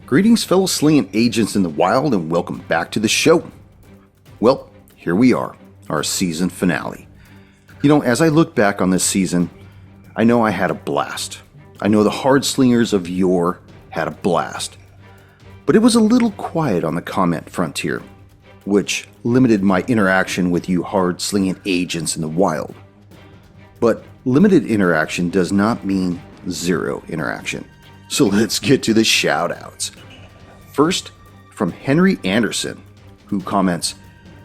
Greetings, fellow slinging agents in the wild, and welcome back to the show. Well, here we are, our season finale. You know, as I look back on this season, I know I had a blast. I know the hard slingers of yore had a blast. But it was a little quiet on the comment frontier, which limited my interaction with you hard slinging agents in the wild. But limited interaction does not mean zero interaction. So let's get to the shout-outs. First, from Henry Anderson, who comments,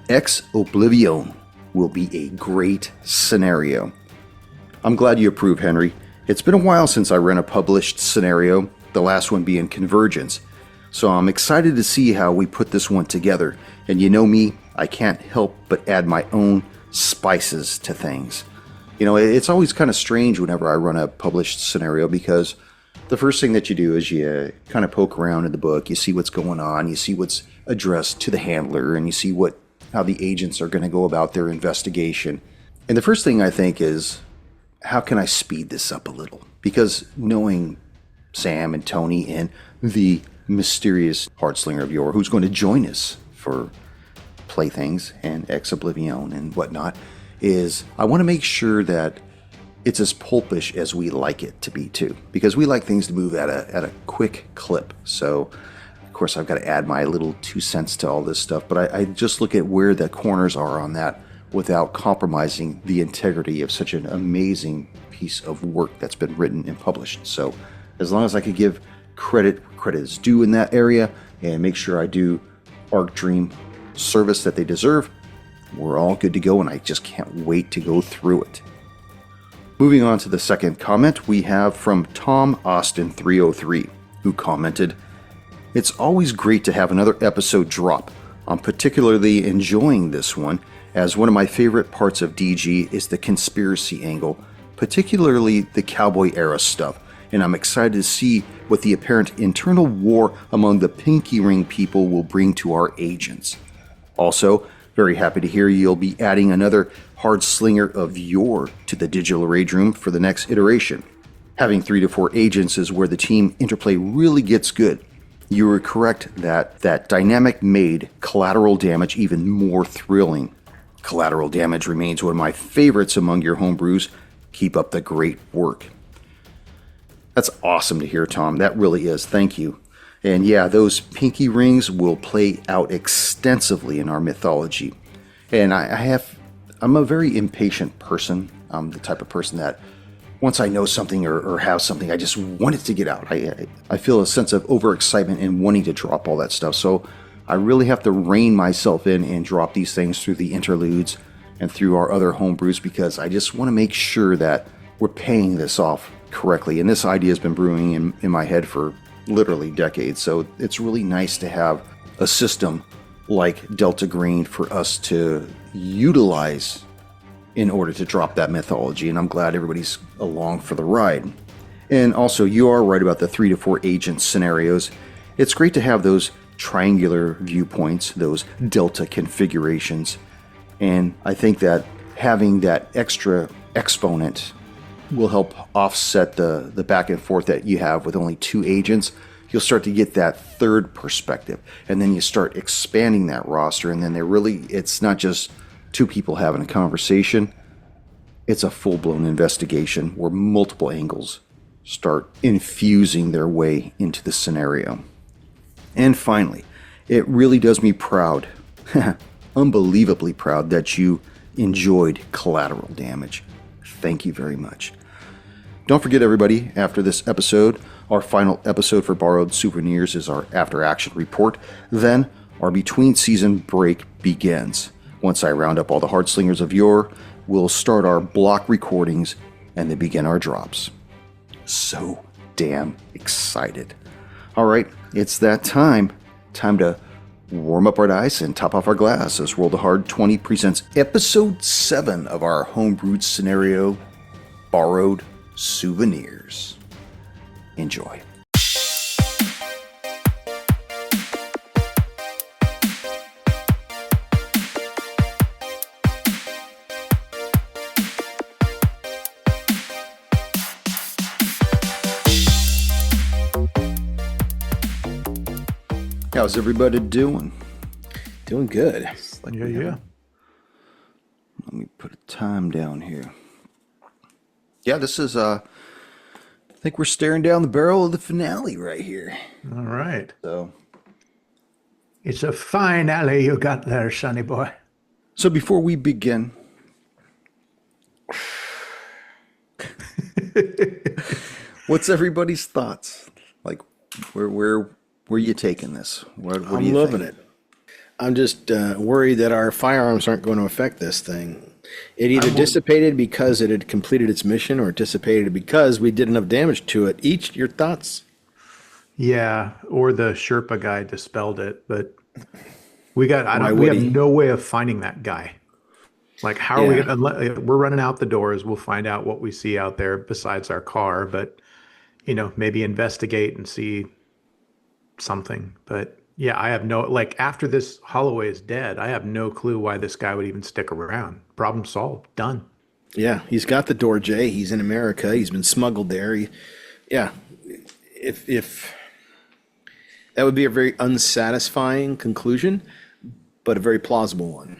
Ex Oblivion will be a great scenario. I'm glad you approve, Henry. It's been a while since I ran a published scenario, the last one being Convergence. So I'm excited to see how we put this one together. And you know me, I can't help but add my own spices to things. You know, it's always kind of strange whenever I run a published scenario because the first thing that you do is you kind of poke around in the book, you see what's going on, you see what's addressed to the handler, and you see how the agents are going to go about their investigation. And the first thing I think is, how can I speed this up a little? Because knowing Sam and Tony and the mysterious hardslinger of yore who's going to join us for Playthings and Ex Oblivion and whatnot, is I want to make sure that it's as pulpish as we like it to be too, because we like things to move at a quick clip. So of course I've got to add my little 2 cents to all this stuff, but I just look at where the corners are on that without compromising the integrity of such an amazing piece of work that's been written and published. So as long as I could give credit is due in that area and make sure I do Arc Dream service that they deserve, we're all good to go, and I just can't wait to go through it. Moving on to the second comment, we have from Tom Austin 303, who commented, It's always great to have another episode drop. I'm particularly enjoying this one, as one of my favorite parts of DG is the conspiracy angle, particularly the cowboy era stuff, and I'm excited to see what the apparent internal war among the Pinky Ring people will bring to our agents. Also, very happy to hear you'll be adding another hard slinger of yore to the digital rage room for the next iteration. Having 3 to 4 agents is where the team interplay really gets good. You were correct that dynamic made collateral damage even more thrilling. Collateral damage remains one of my favorites among your homebrews. Keep up the great work. That's awesome to hear, Tom. That really is. Thank you. And yeah, those pinky rings will play out extensively in our mythology. And I'm a very impatient person. I'm the type of person that once I know something or have something, I just want it to get out. I feel a sense of overexcitement and wanting to drop all that stuff. So I really have to rein myself in and drop these things through the interludes and through our other homebrews, because I just want to make sure that we're paying this off correctly. And this idea has been brewing in my head for literally decades. So it's really nice to have a system like Delta Green for us to utilize in order to drop that mythology. And I'm glad everybody's along for the ride. And also, you are right about the 3 to 4 agent scenarios. It's great to have those triangular viewpoints, those delta configurations. And I think that having that extra exponent will help offset the back and forth that you have with only 2 agents. You'll start to get that third perspective, and then you start expanding that roster, and then it's not just 2 people having a conversation. It's a full-blown investigation where multiple angles start infusing their way into the scenario. And finally, it really does me proud, unbelievably proud, that you enjoyed collateral damage. Thank you very much. Don't forget, everybody, after this episode, our final episode for Borrowed Souvenirs is our after-action report. Then, our between-season break begins. Once I round up all the hard slingers of yore, we'll start our block recordings and then begin our drops. So damn excited. All right, it's that time. Time to warm up our dice and top off our glass as Roll the Hard 20 presents Episode 7 of our homebrewed scenario, Borrowed Souvenirs. Enjoy. How's everybody doing? Doing good. Yeah. Let me put a time down here. Yeah, this is, I think we're staring down the barrel of the finale right here. All right. So It's a fine alley you got there, sonny boy. So before we begin, what's everybody's thoughts? Like, where are you taking this? What I'm do you loving think? it. I'm just worried that our firearms aren't going to affect this thing. It either dissipated because it had completed its mission, or it dissipated because we did enough damage to it. Each, your thoughts? Yeah, or the Sherpa guy dispelled it, but we have he? no way of finding that guy. Like, how are we gonna, we're running out the doors, we'll find out what we see out there besides our car, but maybe investigate and see something. But yeah, I have no, like, after this Holloway is dead, I have no clue why this guy would even stick around. Problem solved. Done. Yeah, he's got the door, Jay. He's in America. He's been smuggled there. If that would be a very unsatisfying conclusion, but a very plausible one.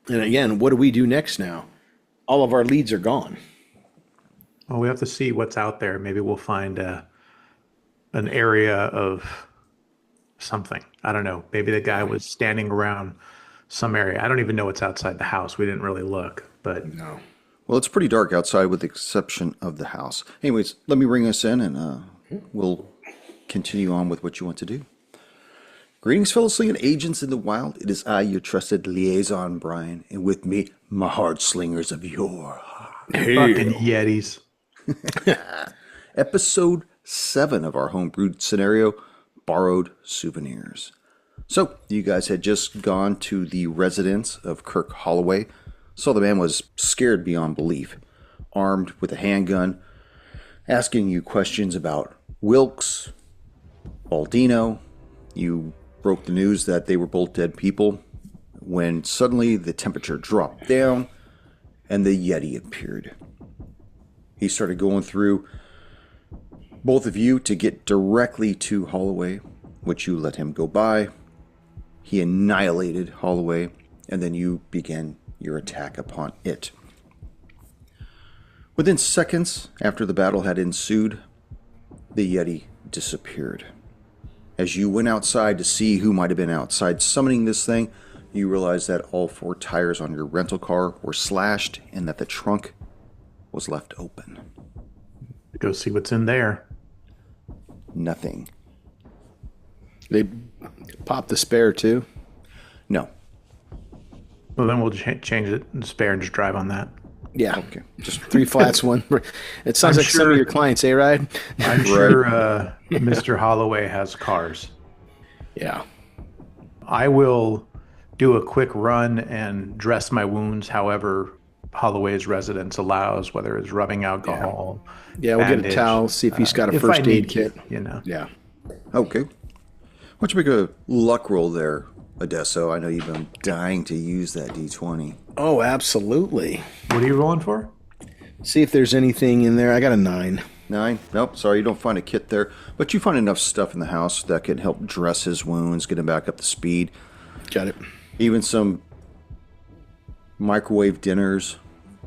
And again, what do we do next now? All of our leads are gone. Well, we have to see what's out there. Maybe we'll find an area of something. I don't know. Maybe the guy was standing around some area. I don't even know what's outside the house. We didn't really look, but No. Well, it's pretty dark outside with the exception of the house. Anyways, let me bring us in and we'll continue on with what you want to do. Greetings, fellow slinging agents in the wild. It is I, your trusted liaison, Brian, and with me, my hard slingers of yore. fucking Yetis. Episode 7 of our homebrewed scenario, Borrowed Souvenirs. So, you guys had just gone to the residence of Kirk Holloway. Saw the man was scared beyond belief, armed with a handgun, asking you questions about Wilkes, Baldino. You broke the news that they were both dead people when suddenly the temperature dropped down and the Yeti appeared. He started going through both of you to get directly to Holloway, which you let him go by. He annihilated Holloway, and then you began your attack upon it. Within seconds after the battle had ensued, the Yeti disappeared. As you went outside to see who might have been outside summoning this thing, you realized that all 4 tires on your rental car were slashed and that the trunk was left open. Go see what's in there. Nothing. They popped the spare too. No. Well, then we'll change it and spare and just drive on that. Yeah. Okay. Just 3 flats, one. It sounds like some of your clients, right? I'm sure Mr. Holloway has cars. Yeah. I will do a quick run and dress my wounds however Holloway's residence allows, whether it's rubbing alcohol. Yeah, we'll bandage, get a towel, see if he's got a if first I need aid kit. to. Yeah. Okay. Why don't you make a luck roll there, Odesso? I know you've been dying to use that D20. Oh, absolutely. What are you rolling for? See if there's anything in there. I got a 9. 9? Nope, sorry, you don't find a kit there. But you find enough stuff in the house that can help dress his wounds, get him back up to speed. Got it. Even some microwave dinners,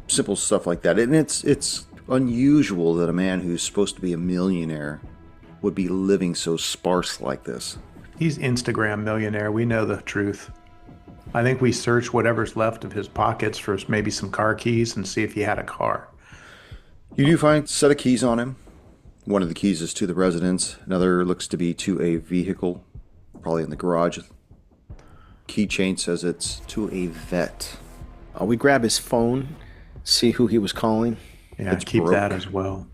simple stuff like that. And it's unusual that a man who's supposed to be a millionaire would be living so sparse like this. He's Instagram millionaire. We know the truth. I think we search whatever's left of his pockets for maybe some car keys and see if he had a car. You do find a set of keys on him. One of the keys is to the residence. Another looks to be to a vehicle, probably in the garage. Keychain says it's to a vet. We grab his phone, see who he was calling. Yeah, keep broke. that as well.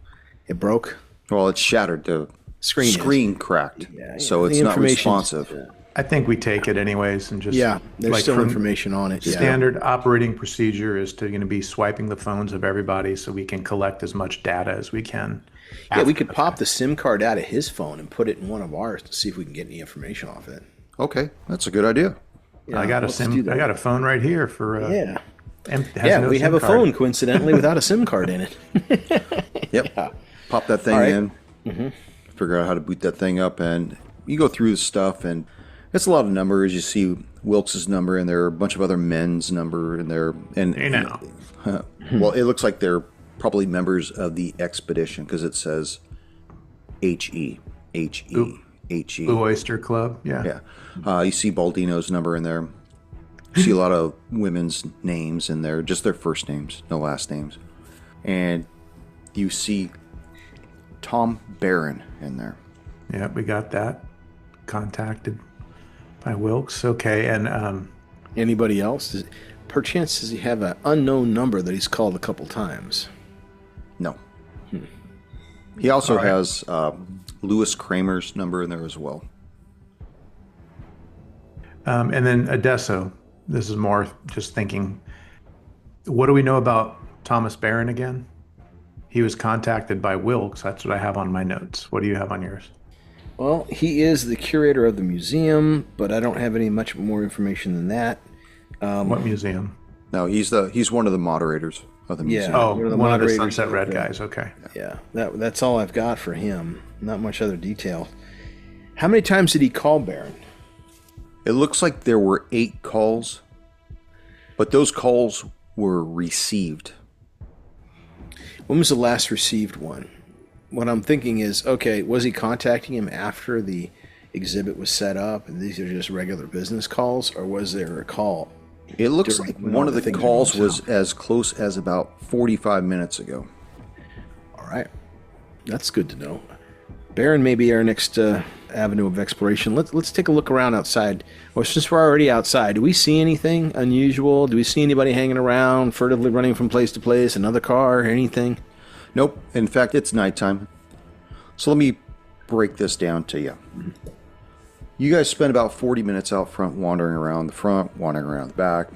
It broke. Well, it's shattered. The screen cracked, so it's not responsive. I think we take it anyways and just there's still information on it. Standard operating procedure is to going to be swiping the phones of everybody so we can collect as much data as we can. Yeah, we could pop the SIM card out of his phone and put it in one of ours to see if we can get any information off it. Okay, that's a good idea. Yeah, I got a phone right here for we have a phone coincidentally without a SIM card in it. Yep. Pop that thing in. Mm-hmm. Figure out how to boot that thing up, and you go through the stuff, and it's a lot of numbers. You see Wilkes's number, and there are a bunch of other men's number in there. And well, it looks like they're probably members of the expedition because it says HE. Blue Oyster Club. Yeah. You see Baldino's number in there. You see a lot of women's names in there, just their first names, no last names. And you see Tom Barron in there. Yeah, we got that. Contacted by Wilkes. Okay, and Anybody else? Perchance does he have an unknown number that he's called a couple times? No. He also has Louis Kramer's number in there as well. And then Adesso. This is more just thinking. What do we know about Thomas Barron again? He was contacted by Wilkes. That's what I have on my notes. What do you have on yours? Well, he is the curator of the museum, but I don't have any much more information than that. What museum? No, he's one of the moderators of the museum. Oh, one of the Sunset Red guys. Okay. Yeah, that's all I've got for him. Not much other detail. How many times did he call Barron? It looks like there were 8 calls, but those calls were received. When was the last received one? What I'm thinking is, okay, was he contacting him after the exhibit was set up and these are just regular business calls, or was there a call? It looks like one of the calls was as close as about 45 minutes ago. All right. That's good to know. Barron may be our next avenue of exploration. Let's take a look around outside. Well, since we're already outside, do we see anything unusual? Do we see anybody hanging around, furtively running from place to place, another car, anything? Nope. In fact, it's nighttime. So let me break this down to you. You guys spend about 40 minutes out front, wandering around the front, wandering around the back.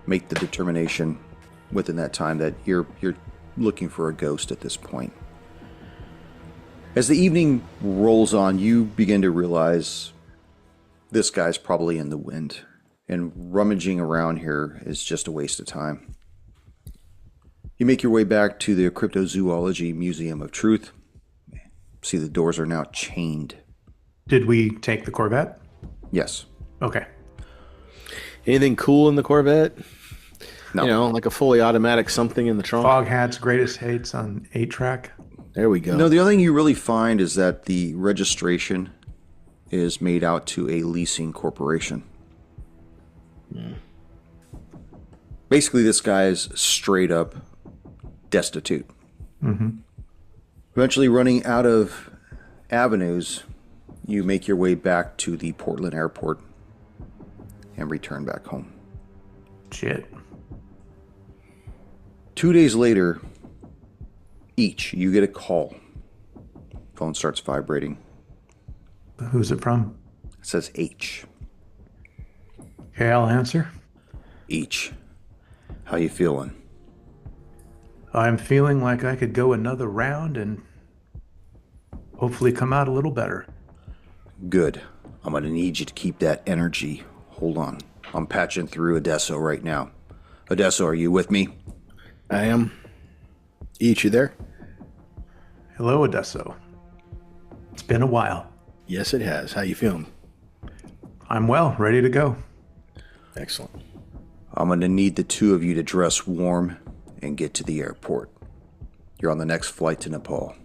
Make the determination within that time that you're looking for a ghost at this point. As the evening rolls on, you begin to realize this guy's probably in the wind, and rummaging around here is just a waste of time. You make your way back to the Cryptozoology Museum of Truth. See, the doors are now chained. Did we take the Corvette? Yes. Okay. Anything cool in the Corvette? No. You know, like a fully automatic something in the trunk? Fog Hats, Greatest Hates on 8-track. There we go. No, the only thing you really find is that the registration is made out to a leasing corporation. Basically, this guy is straight up destitute. Eventually running out of avenues, you make your way back to the Portland airport and return back home. Shit. 2 days later, you get a call. Phone starts vibrating. Who's it from? It says H. Okay, I'll answer. H. How you feeling? I'm feeling like I could go another round and hopefully come out a little better. Good. I'm going to need you to keep that energy. Hold on. I'm patching through Adesso right now. Adesso, are you with me? I am. Each, you there? Hello, Adesso. It's been a while. Yes, it has. How you feeling? I'm well, ready to go. Excellent. I'm going to need the two of you to dress warm and get to the airport. You're on the next flight to Nepal.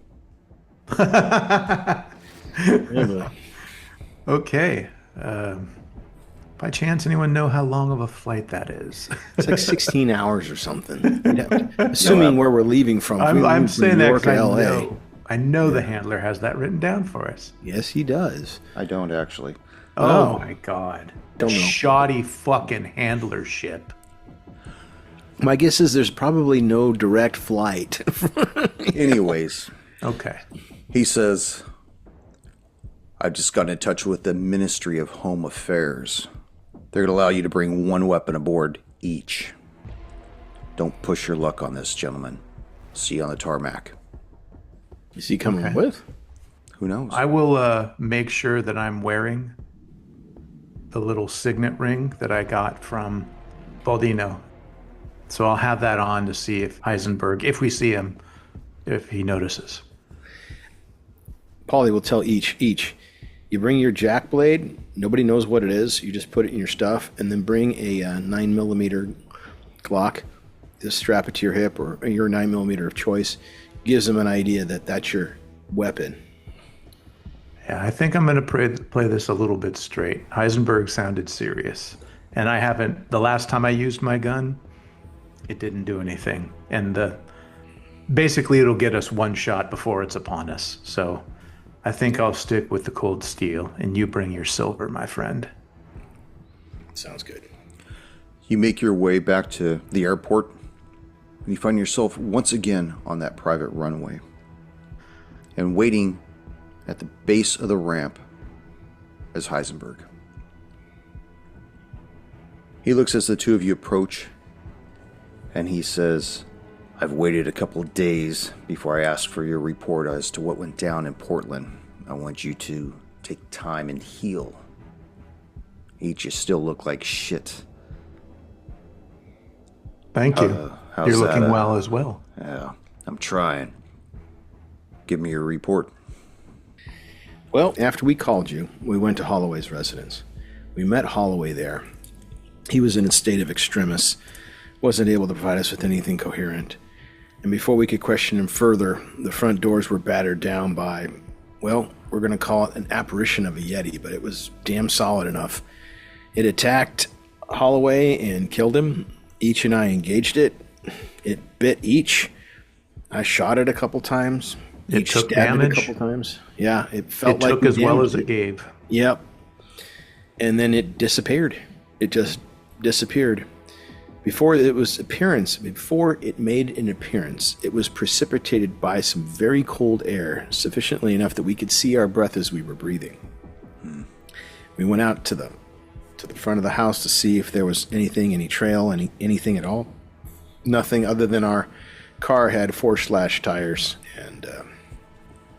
Okay. By chance, anyone know how long of a flight that is? It's like 16 hours or something. Assuming where we're leaving from. I'm saying that because I know the handler has that written down for us. Yes, he does. I don't actually. Oh my God. Don't know. Shoddy fucking handler ship. My guess is there's probably no direct flight. Anyways, Okay. he says, I've just gotten in touch with the Ministry of Home Affairs. They're going to allow you to bring one weapon aboard each. Don't push your luck on this, gentlemen. See you on the tarmac. Is he coming Okay. with? Who knows? I will make sure that I'm wearing the little signet ring that I got from Baldino. So I'll have that on to see if Heisenberg, if we see him, if he notices. Paulie will tell each. You bring your jack blade. Nobody knows what it is. You just put it in your stuff, and then bring a 9mm Glock. Just strap it to your hip or your 9mm of choice. Gives them an idea that that's your weapon. Yeah, I think I'm going to play this a little bit straight. Heisenberg sounded serious. And I haven't, the last time I used my gun, it didn't do anything. And basically it'll get us one shot before it's upon us. So I think I'll stick with the cold steel, and you bring your silver, my friend. Sounds good. You make your way back to the airport, and you find yourself once again on that private runway. And waiting at the base of the ramp is Heisenberg. He looks as the two of you approach, and he says, I've waited a couple of days before I ask for your report as to what went down in Portland. I want you to take time and heal. Each you still look like shit. Thank you. You're looking well as well. Yeah, I'm trying. Give me your report. Well, after we called you, we went to Holloway's residence. We met Holloway there. He was in a state of extremis, wasn't able to provide us with anything coherent. And before we could question him further, the front doors were battered down by, well, we're going to call it an apparition of a Yeti, but it was damn solid enough. It attacked Holloway and killed him. Each and I engaged it. It bit each. I shot it a couple times. It took damage. A couple times. Yeah, it felt like it took as well as it gave. Yep. And then it disappeared. It just disappeared. Before it made an appearance, it was precipitated by some very cold air, sufficiently enough that we could see our breath as we were breathing. We went out to the front of the house to see if there was anything, any trail, anything at all. Nothing other than our car had 4 slashed tires, and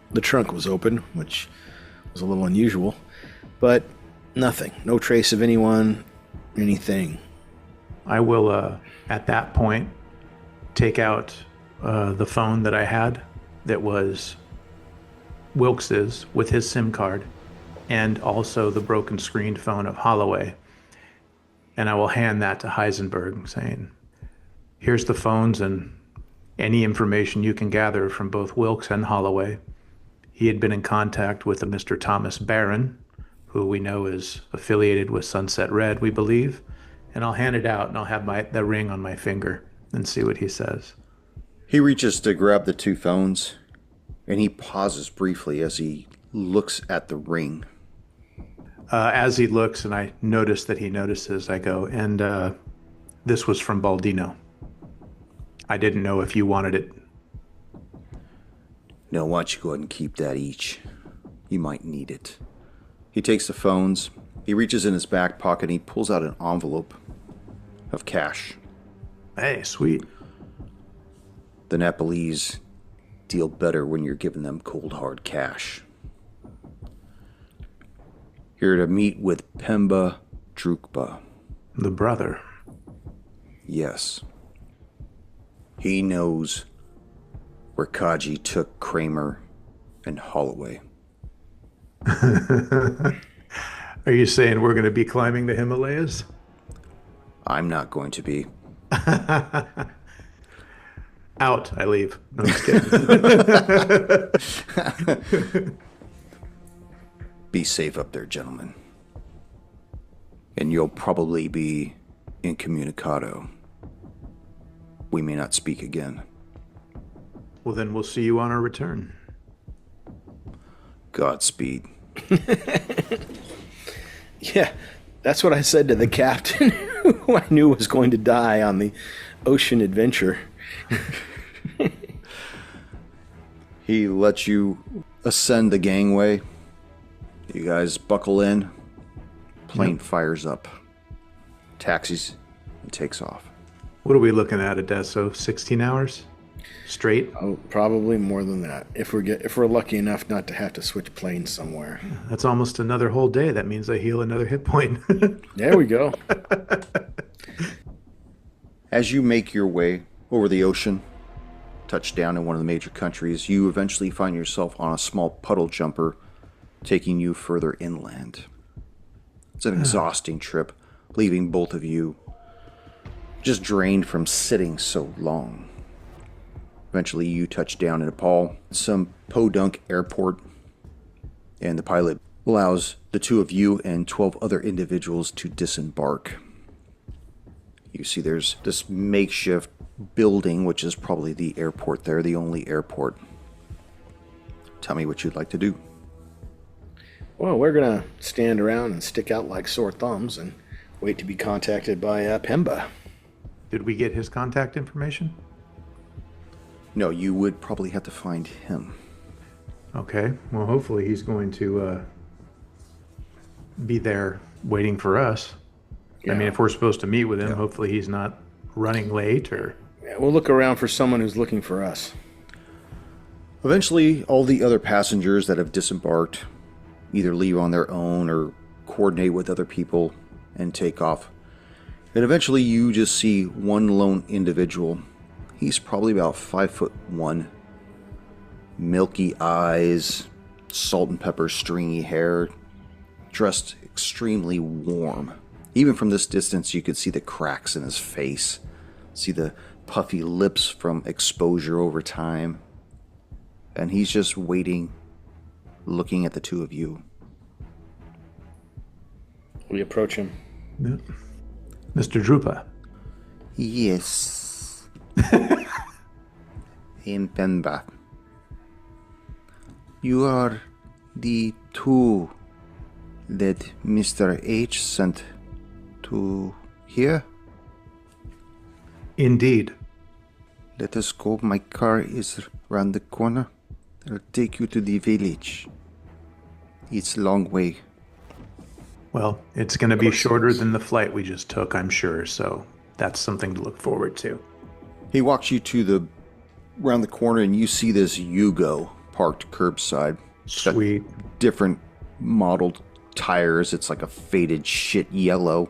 the trunk was open, which was a little unusual, but nothing. No trace of anyone, anything. I will, at that point, take out the phone that I had that was Wilkes's with his SIM card, and also the broken screened phone of Holloway. And I will hand that to Heisenberg, saying, here's the phones and any information you can gather from both Wilkes and Holloway. He had been in contact with a Mr. Thomas Barron, who we know is affiliated with Sunset Red, we believe. And I'll hand it out, and I'll have the ring on my finger and see what he says. He reaches to grab the 2 phones, and he pauses briefly as he looks at the ring. As he looks, and I notice that he notices, I go, and this was from Baldino. I didn't know if you wanted it. No, why don't you go ahead and keep that each? You might need it. He takes the phones. He reaches in his back pocket and he pulls out an envelope of cash. Hey, sweet. The Nepalese deal better when you're giving them cold hard cash. Here to meet with Pemba Drukpa. The brother. Yes. He knows where Kaji took Kramer and Holloway. Are you saying we're going to be climbing the Himalayas? I'm not going to be. Out, I leave. No, I'm just kidding. Be safe up there, gentlemen. And you'll probably be incommunicado. We may not speak again. Well, then we'll see you on our return. Godspeed. Yeah, that's what I said to the captain, who I knew was going to die on the ocean adventure. He lets you ascend the gangway. You guys buckle in. Plane fires up. Taxis and takes off. What are we looking at, Adesso? 16 hours? Straight? Oh, probably more than that. If we're lucky enough not to have to switch planes somewhere. That's almost another whole day. That means I heal another hit point. There we go. As you make your way over the ocean, touch down in one of the major countries, you eventually find yourself on a small puddle jumper taking you further inland. It's an exhausting trip, leaving both of you just drained from sitting so long. Eventually, you touch down in Nepal, some podunk airport, and the pilot allows the two of you and 12 other individuals to disembark. You see there's this makeshift building, which is probably the airport there, the only airport. Tell me what you'd like to do. Well, we're going to stand around and stick out like sore thumbs and wait to be contacted by Pemba. Did we get his contact information? No, you would probably have to find him. Okay. Well, hopefully he's going to be there waiting for us. Yeah. I mean, if we're supposed to meet with him, hopefully he's not running late or... Yeah, we'll look around for someone who's looking for us. Eventually, all the other passengers that have disembarked either leave on their own or coordinate with other people and take off. And eventually you just see one lone individual. He's probably about 5'1", milky eyes, salt and pepper stringy hair, dressed extremely warm. Even from this distance you could see the cracks in his face, see the puffy lips from exposure over time. And he's just waiting, looking at the two of you. We approach him. Yeah. Mr. Drupa. Yes. In Pemba. You are the two that Mr. H sent to here? Indeed. Let us go. My car is around the corner. I'll take you to the village. It's a long way. Well, it's going to be shorter than the flight we just took, I'm sure, so that's something to look forward to. He walks you to around the corner, and you see this Yugo parked curbside. Sweet. Different modeled tires. It's like a faded shit yellow.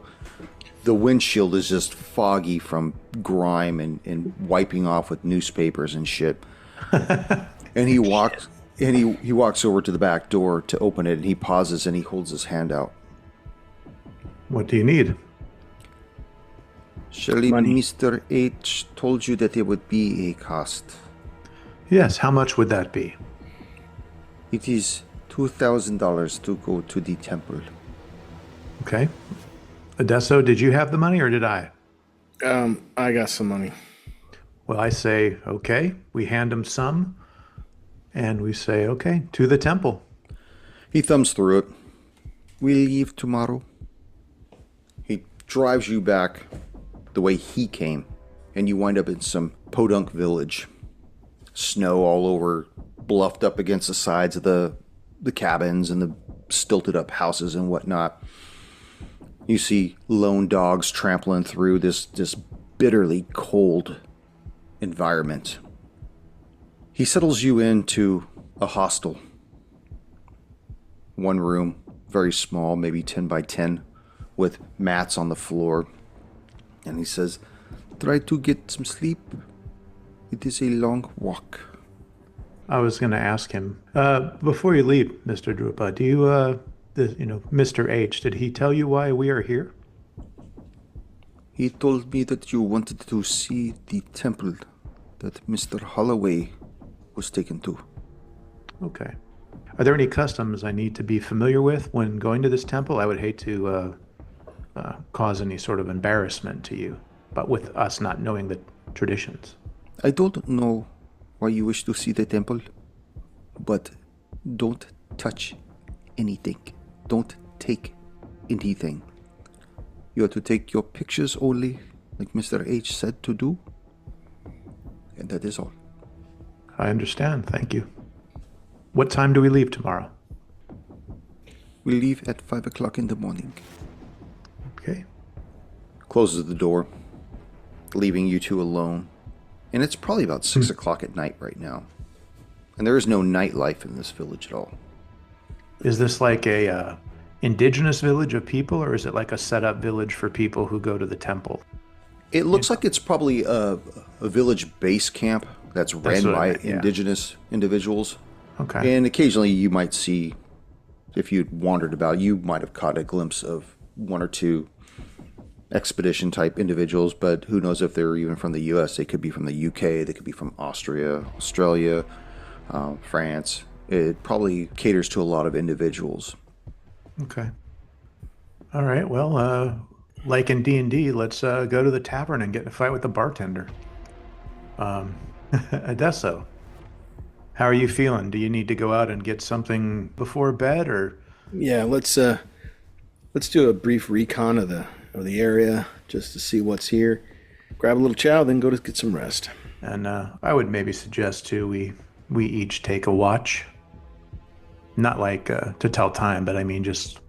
The windshield is just foggy from grime and wiping off with newspapers and shit. And he walks over to the back door to open it, and he pauses and he holds his hand out. What do you need? Surely Mr. H told you that there would be a cost. Yes, how much would that be? It is $2,000 to go to the temple. Okay. Adesso, did you have the money or did I? I got some money. Well, I say, okay. We hand him some, and we say, okay, to the temple. He thumbs through it. We leave tomorrow. He drives you back the way he came, and you wind up in some podunk village. Snow all over, bluffed up against the sides of the cabins and the stilted up houses and whatnot. You see lone dogs trampling through this bitterly cold environment. He settles you into a hostel. One room, very small, maybe 10 by 10, with mats on the floor. And he says, try to get some sleep. It is a long walk. I was going to ask him, before you leave, Mr. Drupa, do you, Mr. H, did he tell you why we are here? He told me that you wanted to see the temple that Mr. Holloway was taken to. Okay. Are there any customs I need to be familiar with when going to this temple? I would hate to cause any sort of embarrassment to you, but with us not knowing the traditions. I don't know why you wish to see the temple, but don't touch anything. Don't take anything. You are to take your pictures only, like Mr. H said to do, and that is all. I understand, thank you. What time do we leave tomorrow? We leave at 5 o'clock in the morning. Okay. Closes the door, leaving you two alone. And it's probably about 6 o'clock at night right now. And there is no nightlife in this village at all. Is this like a indigenous village of people, or is it like a set-up village for people who go to the temple? It looks like it's probably a village base camp that's ran by indigenous individuals. Okay. And occasionally you might see if you'd wandered about, you might have caught a glimpse of one or two expedition type individuals, but who knows if they're even from the US. They could be from the UK, they could be from Austria, Australia, France. It probably caters to a lot of individuals. Okay. All right. Well, like in D&D, let's go to the tavern and get in a fight with the bartender. Adesso, how are you feeling? Do you need to go out and get something before bed, or? Yeah, let's do a brief recon of the area just to see what's here. Grab a little chow, then go to get some rest. And I would maybe suggest too we each take a watch. Not like to tell time, but I mean just.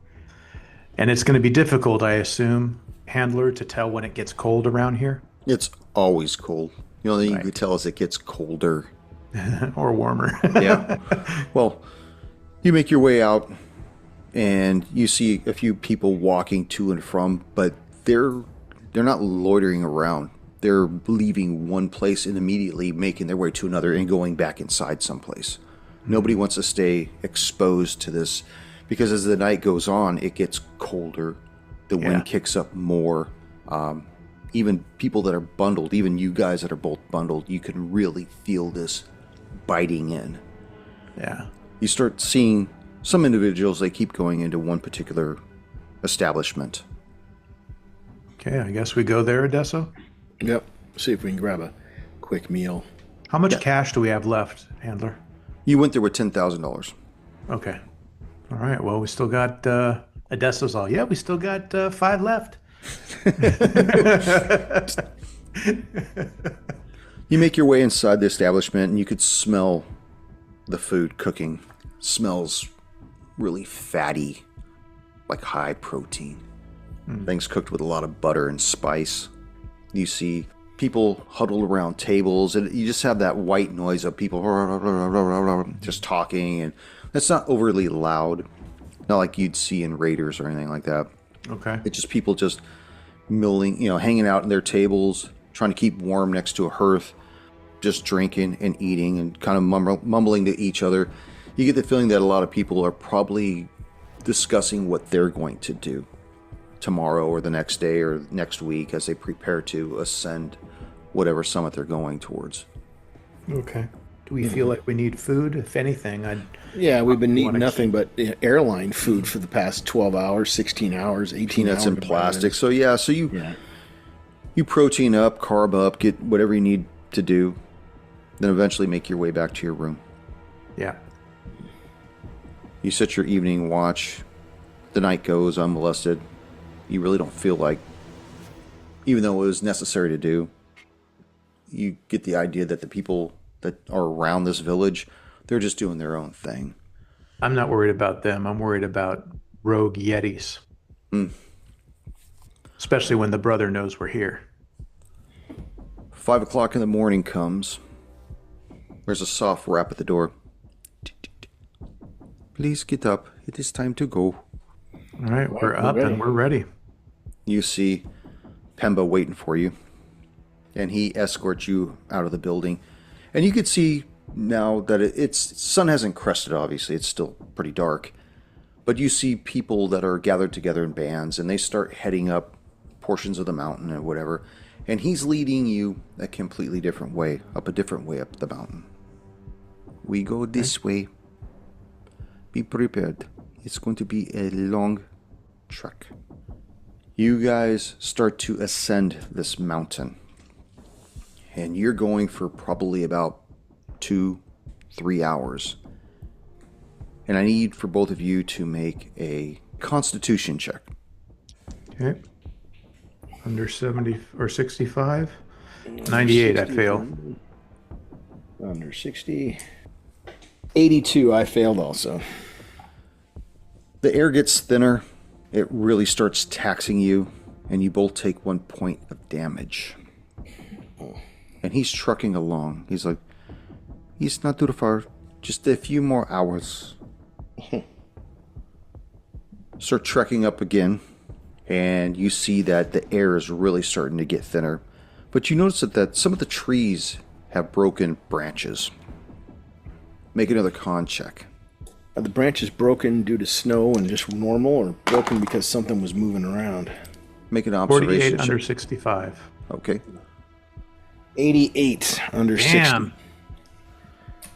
And it's going to be difficult, I assume, handler, to tell when it gets cold around here. It's always cold. The only thing you can tell is it gets colder. Or warmer. Yeah. Well, you make your way out and you see a few people walking to and from, but they're not loitering around. They're leaving one place and immediately making their way to another and going back inside someplace. Nobody wants to stay exposed to this because as the night goes on, it gets colder. The wind kicks up more. Even people that are bundled, even you guys that are both bundled, you can really feel this biting in. Yeah. You start seeing some individuals, they keep going into one particular establishment. Okay, I guess we go there, Adesso? Yep. See if we can grab a quick meal. How much cash do we have left, handler? You went there with $10,000. Okay. All right, well, we still got, Adesso's all, yeah, we still got 5 left. You make your way inside the establishment and you could smell the food cooking. Smells really fatty, like high protein. Things cooked with a lot of butter and spice. You see people huddled around tables and you just have that white noise of people just talking, and it's not overly loud. Not like you'd see in Raiders or anything like that. Okay. It's just people just milling, hanging out at their tables, trying to keep warm next to a hearth, just drinking and eating and kind of mumbling to each other. You get the feeling that a lot of people are probably discussing what they're going to do tomorrow or the next day or next week as they prepare to ascend whatever summit they're going towards. Okay. Do we feel like we need food? If anything, Yeah, we've been eating nothing but airline food for the past 12 hours, 16 hours, 18 hours. That's in plastic. So you protein up, carb up, get whatever you need to do, then eventually make your way back to your room. Yeah. You set your evening watch. The night goes unmolested. You really don't feel like, even though it was necessary to do, you get the idea that the people that are around this village, they're just doing their own thing. I'm not worried about them. I'm worried about rogue Yetis. Especially when the brother knows we're here. 5 o'clock in the morning comes. There's a soft rap at the door. Please get up. It is time to go. All right, we're up and we're ready. You see Pemba waiting for you, and he escorts you out of the building. And you could see now that it's sun hasn't crested, obviously. It's still pretty dark. But you see people that are gathered together in bands, and they start heading up portions of the mountain and whatever. And he's leading you a completely different way, up a different way up the mountain. We go this way. Be prepared. It's going to be a long trek. You guys start to ascend this mountain. And you're going for probably about 2-3 hours. And I need for both of you to make a constitution check. Okay. Under 70 or 65? 98, I fail. Under 60. 82, I failed also. The air gets thinner. It really starts taxing you. And you both take 1 point of damage. And he's trucking along. He's like, he's not too far. Just a few more hours. Start trekking up again. And you see that the air is really starting to get thinner. But you notice that some of the trees have broken branches. Make another con check. Are the branches broken due to snow and just normal, or broken because something was moving around? Make an observation 48 under check. 65. Okay. 88 under Damn.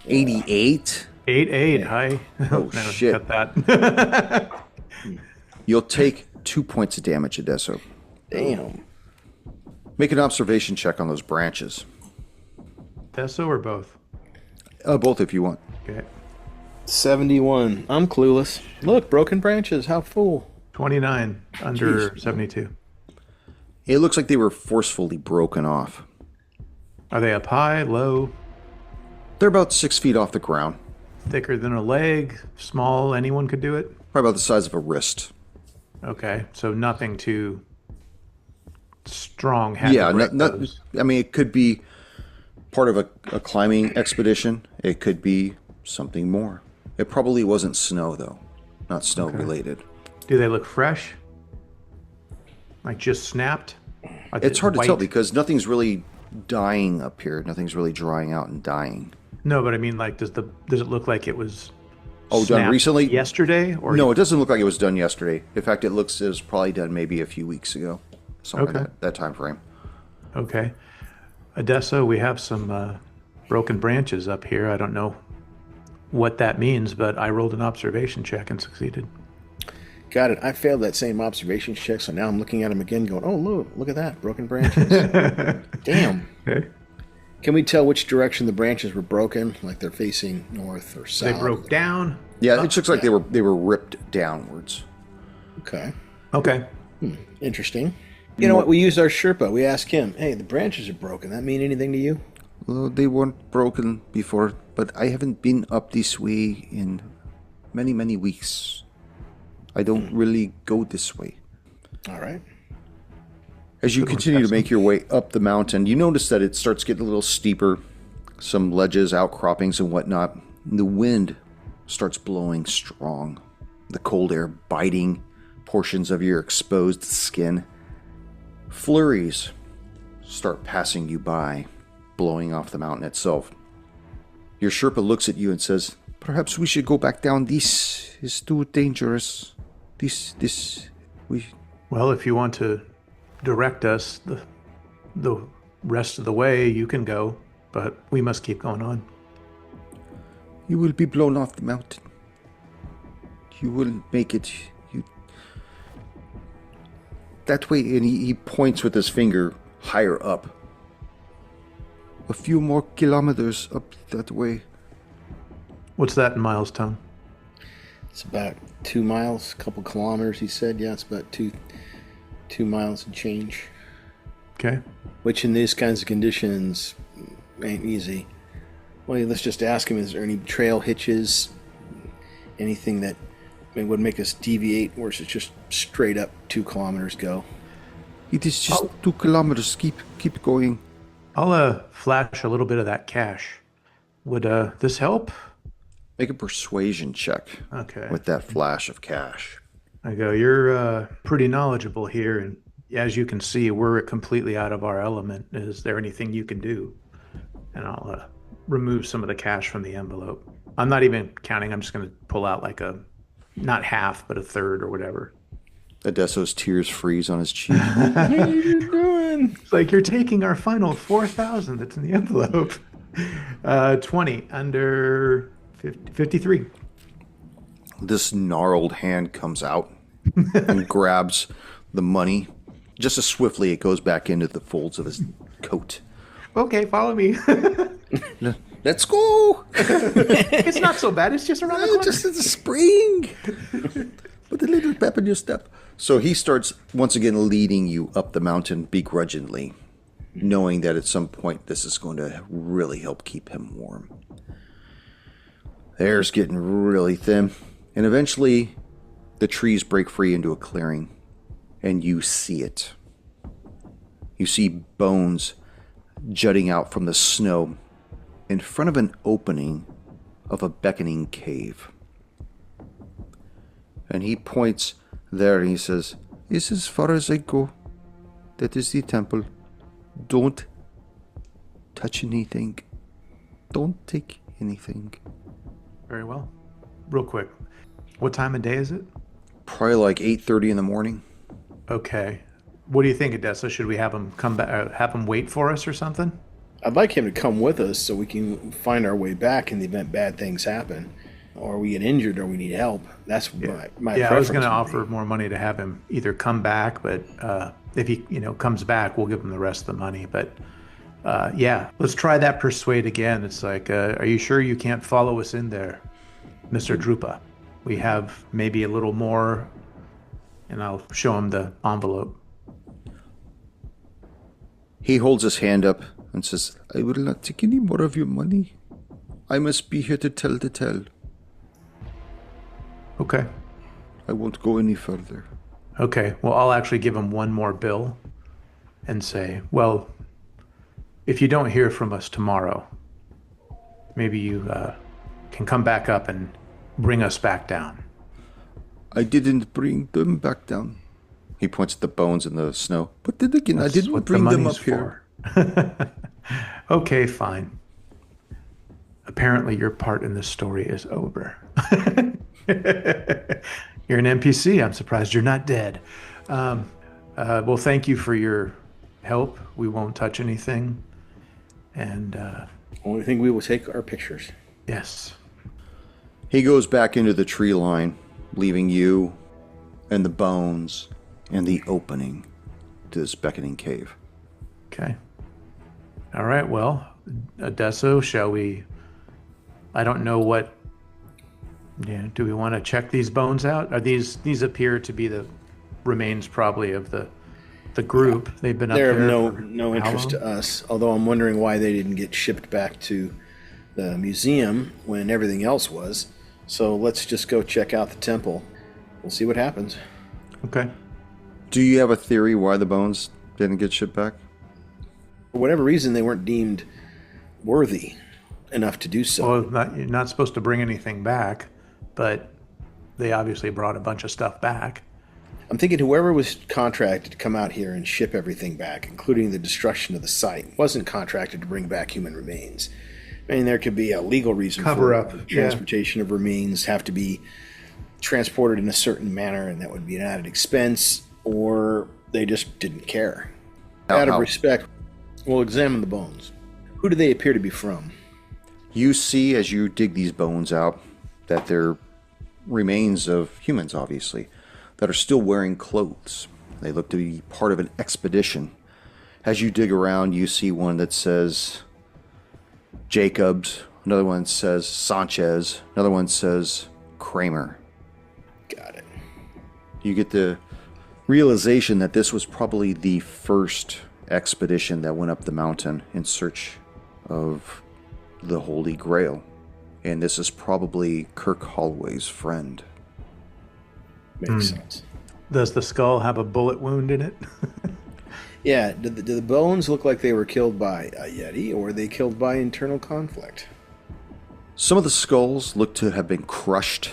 60. 88. 8-8. Hi. Oh, No, shit. cut that. You'll take 2 points of damage, Adesso. Damn. Make an observation check on those branches. Tesso or both? Both if you want. Okay. 71. I'm clueless. Look, broken branches. How fool. 29 under 72. It looks like they were forcefully broken off. Are they up high, low, They're about 6 feet off the ground. thicker than a leg, small? Anyone could do it? Probably about the size of a wrist. Okay, so nothing too strong. Had Yeah, to break not, those. I mean, it could be part of a climbing expedition. It could be something more. It probably wasn't snow, though. Not snow related. Do they look fresh? Like just snapped? Are It's they hard to tell white? because nothing's really dying up here. Nothing's really drying out and dying. No, but I mean, like, does it look like it was? Oh, done snapped recently? Yesterday, or No, it doesn't look like it was done yesterday. In fact, it looks it was probably done maybe a few weeks ago. Something Okay. like that time frame. Okay. Odessa, we have some broken branches up here. I don't know what that means, but I rolled an observation check and succeeded. Got it. I failed that same observation check, so now I'm looking at them again going, oh, look at that. Broken branches. Damn. Okay. Can we tell which direction the branches were broken? Like they're facing north or south? They broke down. Yeah, it looks like they were ripped downwards. Okay. Okay. Interesting. You know what? We used our Sherpa. We asked him, hey, the branches are broken. That mean anything to you? Well, they weren't broken before, but I haven't been up this way in many, many weeks. I don't really go this way. All right. As you continue to make your way up the mountain, you notice that it starts getting a little steeper, some ledges, outcroppings, and whatnot. The wind starts blowing strong, the cold air biting portions of your exposed skin. Flurries start passing you by, blowing off the mountain itself. Your Sherpa looks at you and says, "Perhaps we should go back down. This is too dangerous. Well, if you want to direct us the rest of the way, you can go, but we must keep going on." You will be blown off the mountain. You will make it. That way," and he points with his finger higher up. "A few more kilometers up that way." What's that in miles, Tom? It's about 2 miles, a couple kilometers, he said. Yeah, it's about 2 miles and change. Okay. Which in these kinds of conditions ain't easy. Well, let's just ask him, is there any trail hitches? Anything that would make us deviate, or is it just straight up 2 kilometers go? It is just 2 kilometers. Keep going. I'll flash a little bit of that cash. Would this help? Make a persuasion check Okay. with that flash of cash. I go, you're pretty knowledgeable here, and as you can see, we're completely out of our element. Is there anything you can do? And I'll remove some of the cash from the envelope. I'm not even counting. I'm just going to pull out like not half, but a third or whatever. Adesso's tears freeze on his cheek. What are you doing? It's like, you're taking our final 4,000 that's in the envelope. 20 under 53. This gnarled hand comes out and grabs the money. Just as swiftly, it goes back into the folds of his coat. Okay, follow me. Let's go! It's not so bad. It's just around the corner. Just in the spring. With a little pep in your step. So he starts once again leading you up the mountain begrudgingly, knowing that at some point this is going to really help keep him warm. The air's getting really thin, and eventually the trees break free into a clearing, and you see it. You see bones jutting out from the snow in front of an opening of a beckoning cave. And he points there and he says, "This is as far as I go. That is the temple. Don't touch anything. Don't take anything." Very well. real quick. What time of day is it? Probably like 8:30 in the morning. Okay. What do you think, Odessa? Should we have him come back, have him wait for us or something? I'd like him to come with us so we can find our way back in the event bad things happen, or we get injured, or we need help. That's my Yeah, I was going to preference offer more money to have him either come back, but if he comes back, we'll give him the rest of the money. But yeah, let's try that persuade again. It's like, are you sure you can't follow us in there, Mr. Drupa? We have maybe a little more, and I'll show him the envelope. He holds his hand up and says, I will not take any more of your money. I must be here to tell the tale. Okay. I won't go any further. Okay, well, I'll actually give him one more bill and say, well, if you don't hear from us tomorrow, maybe you can come back up and bring us back down. I didn't bring them back down. He points at the bones in the snow. But then again, I didn't bring them up here. Okay, fine. Apparently your part in this story is over. You're an NPC. I'm surprised you're not dead. Well, thank you for your help. We won't touch anything. And Only thing we will take are pictures. yes. He goes back into the tree line, leaving you and the bones and the opening to this beckoning cave. Okay. All right. Well, Adesso, shall we? I don't know what. Yeah. Do we want to check these bones out? Are these appear to be the remains probably of the group? They've been up there. They're of no interest to us. Although I'm wondering why they didn't get shipped back to the museum when everything else was. So let's just go check out the temple. We'll see what happens. Okay. Do you have a theory why the bones didn't get shipped back? For whatever reason, they weren't deemed worthy enough to do so. Well, you're not supposed to bring anything back, but they obviously brought a bunch of stuff back. I'm thinking whoever was contracted to come out here and ship everything back, including the destruction of the site, wasn't contracted to bring back human remains. I mean, there could be a legal reason Cover for up, transportation of remains have to be transported in a certain manner, and that would be an added expense, or they just didn't care. Out of respect, we'll examine the bones. Who do they appear to be from? You see, as you dig these bones out, that they're remains of humans, obviously, that are still wearing clothes. They look to be part of an expedition. As you dig around, you see one that says Jacobs, another one says Sanchez, another one says Kramer. Got it. You get the realization that this was probably the first expedition that went up the mountain in search of the Holy Grail. And this is probably Kirk Holloway's friend. Makes sense. Does the skull have a bullet wound in it? Yeah, do the bones look like they were killed by a Yeti, or were they killed by internal conflict? Some of the skulls look to have been crushed.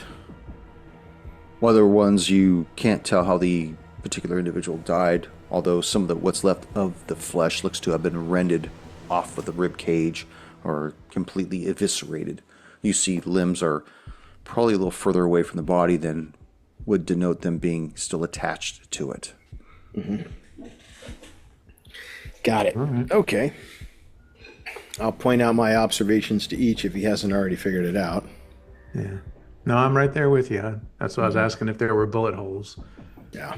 Other ones you can't tell how the particular individual died, although some of what's left of the flesh looks to have been rended off with the rib cage or completely eviscerated. You see limbs are probably a little further away from the body than would denote them being still attached to it. Mm-hmm. Got it. Right. Okay. I'll point out my observations to each if he hasn't already figured it out. Yeah. No, I'm right there with you. That's why I was asking if there were bullet holes. Yeah.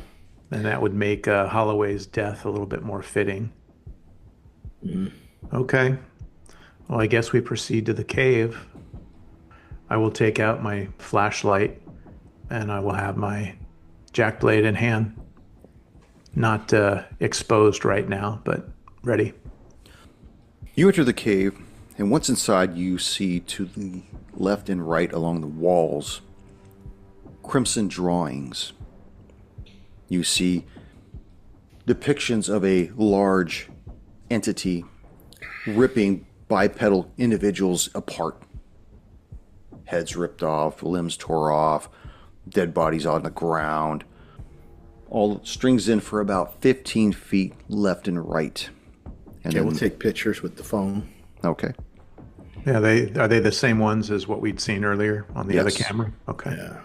And that would make Holloway's death a little bit more fitting. Mm-hmm. Okay. Well, I guess we proceed to the cave. I will take out my flashlight and I will have my jack blade in hand. Not exposed right now, but ready. You enter the cave, and once inside, you see to the left and right along the walls crimson drawings. You see depictions of a large entity ripping bipedal individuals apart. Heads ripped off, limbs tore off, dead bodies on the ground. All strings in for about 15 feet left and right. And okay, we'll take pictures with the phone. Okay. Yeah, are they the same ones as what we'd seen earlier on the other Yes. camera? Okay. Yeah.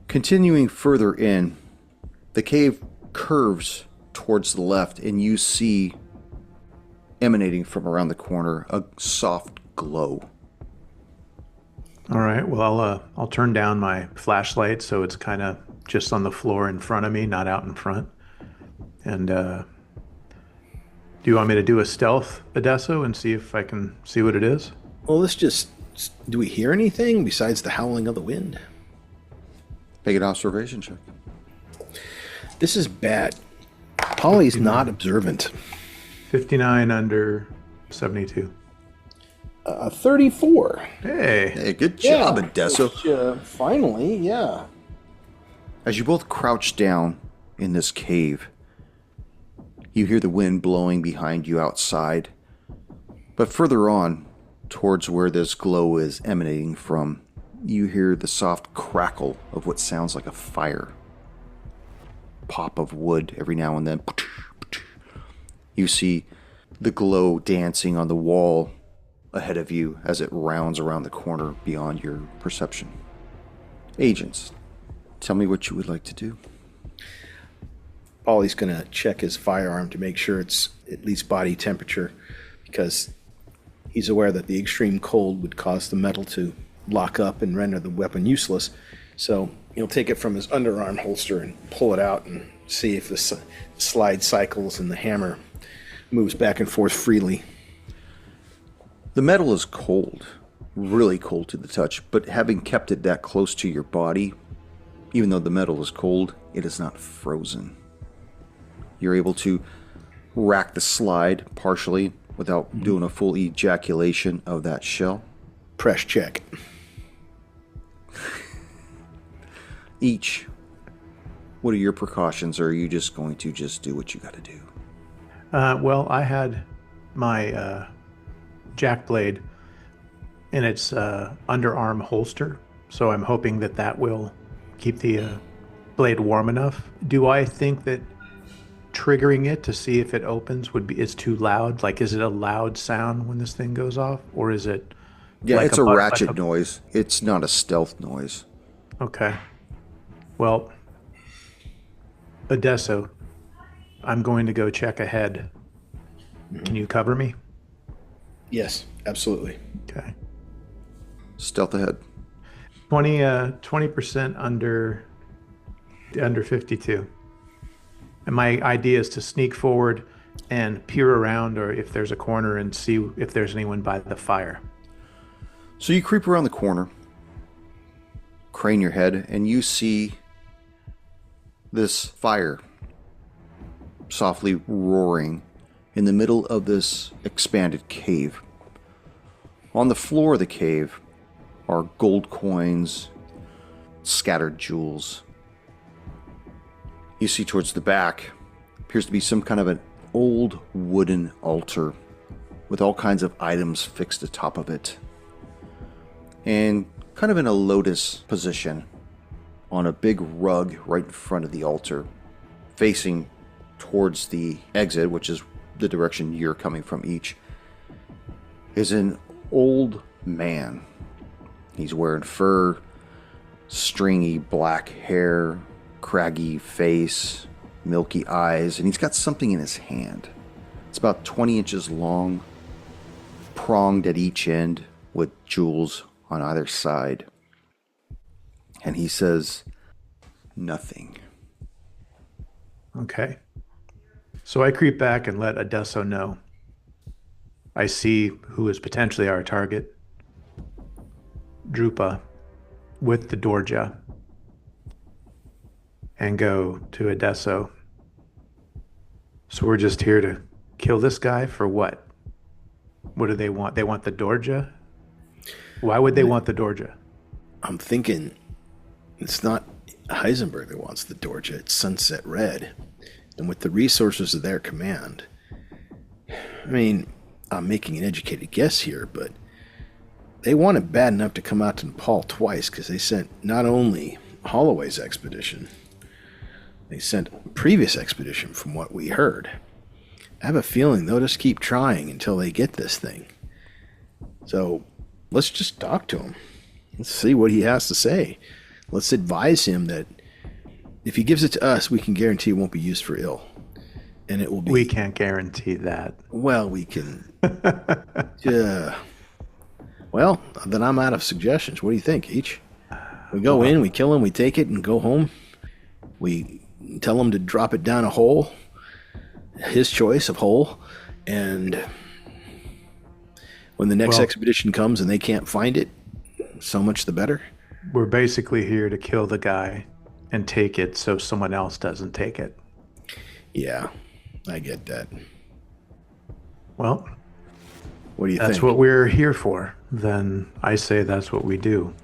Continuing further in, the cave curves towards the left, and you see emanating from around the corner a soft glow. All right. Well, I'll turn down my flashlight so it's kind of just on the floor in front of me, not out in front. And do you want me to do a stealth Adesso and see if I can see what it is? Well, do we hear anything besides the howling of the wind? Make an observation check. This is bad. Polly's not observant. 59 under 72. 34. Hey, good job, Adesso. Which, finally, yeah. As you both crouch down in this cave, you hear the wind blowing behind you outside. But further on, towards where this glow is emanating from, you hear the soft crackle of what sounds like a fire. Pop of wood every now and then. You see the glow dancing on the wall ahead of you as it rounds around the corner beyond your perception. Agents, tell me what you would like to do. Polly's going to check his firearm to make sure it's at least body temperature, because he's aware that the extreme cold would cause the metal to lock up and render the weapon useless. So he'll take it from his underarm holster and pull it out and see if the slide cycles and the hammer moves back and forth freely. The metal is cold, really cold to the touch, but having kept it that close to your body, even though the metal is cold, it is not frozen. You're able to rack the slide partially without doing a full ejaculation of that shell. Press check. Each, what are your precautions, or are you just going to just do what you got to do? Well, I had my jack blade in its underarm holster, so I'm hoping that will keep the blade warm enough. Do I think that triggering it to see if it opens is too loud? Like, is it a loud sound when this thing goes off, or is it? Yeah, like it's a ratchet noise. It's not a stealth noise. Okay. Well, Adesso, I'm going to go check ahead. Can you cover me? Yes, absolutely. Okay. Stealth ahead. 20% under 52. And my idea is to sneak forward and peer around, or if there's a corner, and see if there's anyone by the fire. So you creep around the corner, crane your head, and you see this fire softly roaring in the middle of this expanded cave. On the floor of the cave are gold coins, scattered jewels. You see towards the back appears to be some kind of an old wooden altar with all kinds of items fixed atop of it. And kind of in a lotus position on a big rug right in front of the altar, facing towards the exit, which is the direction you're coming from each, is an old man. He's wearing fur, stringy black hair, craggy face, milky eyes, and he's got something in his hand. It's about 20 inches long, pronged at each end with jewels on either side. And he says, "Nothing." Okay. So I creep back and let Adesso know. I see who is potentially our target. Drupa with the Dorja. And go to Adesso. So we're just here to kill this guy for what? What do they want? They want the Dorja? Why would they want the Dorja? I'm thinking it's not Heisenberg that wants the Dorja, it's Sunset Red. And with the resources at their command, I mean, I'm making an educated guess here, but they want it bad enough to come out to Nepal twice, because they sent not only Holloway's expedition, they sent a previous expedition from what we heard. I have a feeling they'll just keep trying until they get this thing. So let's just talk to him. Let's see what he has to say. Let's advise him that if he gives it to us, we can guarantee it won't be used for ill. And it will be... We can't guarantee that. Well, we can... Well, then I'm out of suggestions. What do you think, H? We go in, we kill him, we take it and go home. We tell him to drop it down a hole. His choice of hole. And when the next expedition comes and they can't find it, so much the better. We're basically here to kill the guy and take it so someone else doesn't take it. Yeah, I get that. Well, what do you think? That's what we're here for. Then I say that's what we do.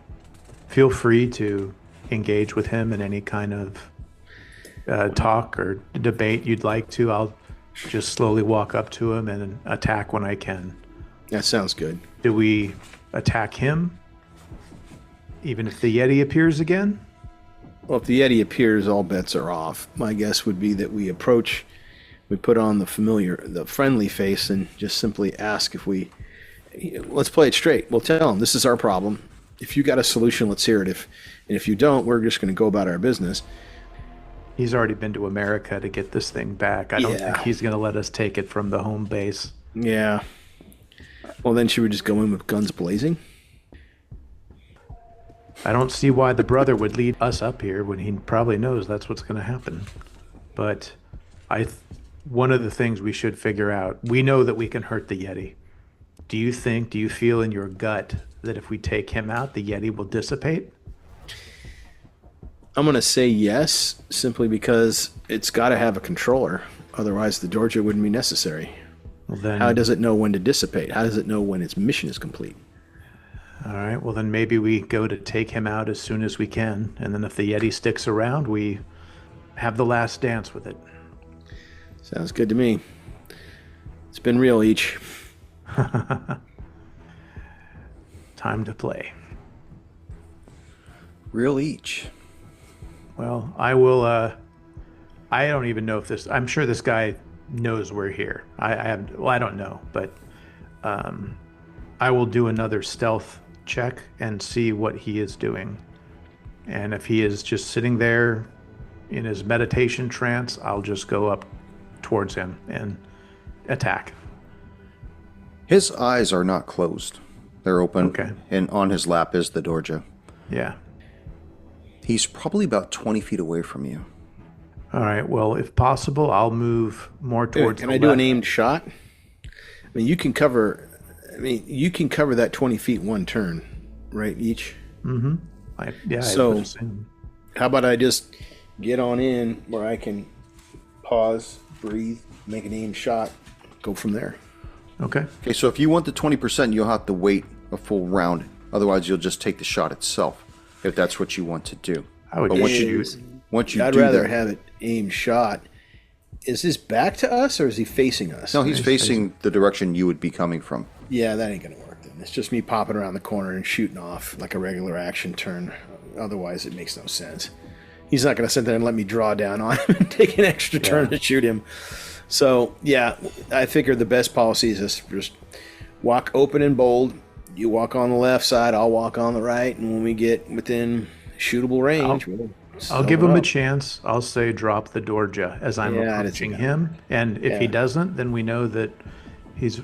Feel free to engage with him in any kind of talk or debate you'd like to. I'll just slowly walk up to him and attack when I can. That sounds good. Do we attack him even if the Yeti appears again? Well, if the Yeti appears, all bets are off. My guess would be that we put on the friendly face and just simply ask if let's play it straight. We'll tell him this is our problem. If you got a solution, let's hear it. If you don't, we're just going to go about our business. He's already been to America to get this thing back. I don't think he's going to let us take it from the home base. Yeah. Well, then should we just go in with guns blazing? I don't see why the brother would lead us up here when he probably knows that's what's going to happen. But one of the things we should figure out, we know that we can hurt the Yeti. Do you feel in your gut that if we take him out, the Yeti will dissipate? I'm going to say yes, simply because it's got to have a controller. Otherwise, the Dorja wouldn't be necessary. Well, then, how does it know when to dissipate? How does it know when its mission is complete? All right, well, then maybe we go to take him out as soon as we can. And then if the Yeti sticks around, we have the last dance with it. Sounds good to me. It's been real, each. Time to play. Real each. Well, I will, I don't even know if I'm sure this guy knows we're here. I don't know, but I will do another stealth check and see what he is doing. And if he is just sitting there in his meditation trance, I'll just go up towards him and attack. His eyes are not closed. They're open. Okay. And on his lap is the Dorja. Yeah. He's probably about 20 feet away from you. All right. Well, if possible, I'll move more towards Can I do an aimed shot? I mean, you can cover that 20 feet one turn, right, each? Mm-hmm. So, how about I just get on in where I can pause, breathe, make an aimed shot, go from there. Okay, so if you want the 20%, you'll have to wait a full round. Otherwise, you'll just take the shot itself, if that's what you want to do. I would choose. I'd rather have it aimed shot. Is his back to us, or is he facing us? No, he's facing the direction you would be coming from. Yeah, that ain't going to work then. It's just me popping around the corner and shooting off like a regular action turn. Otherwise, it makes no sense. He's not going to sit there and let me draw down on him and take an extra turn to shoot him. So, yeah, I figure the best policy is just walk open and bold. You walk on the left side, I'll walk on the right, and when we get within shootable range, I'll give him a chance. I'll say drop the Dorja as I'm approaching him. And if he doesn't, then we know that he's...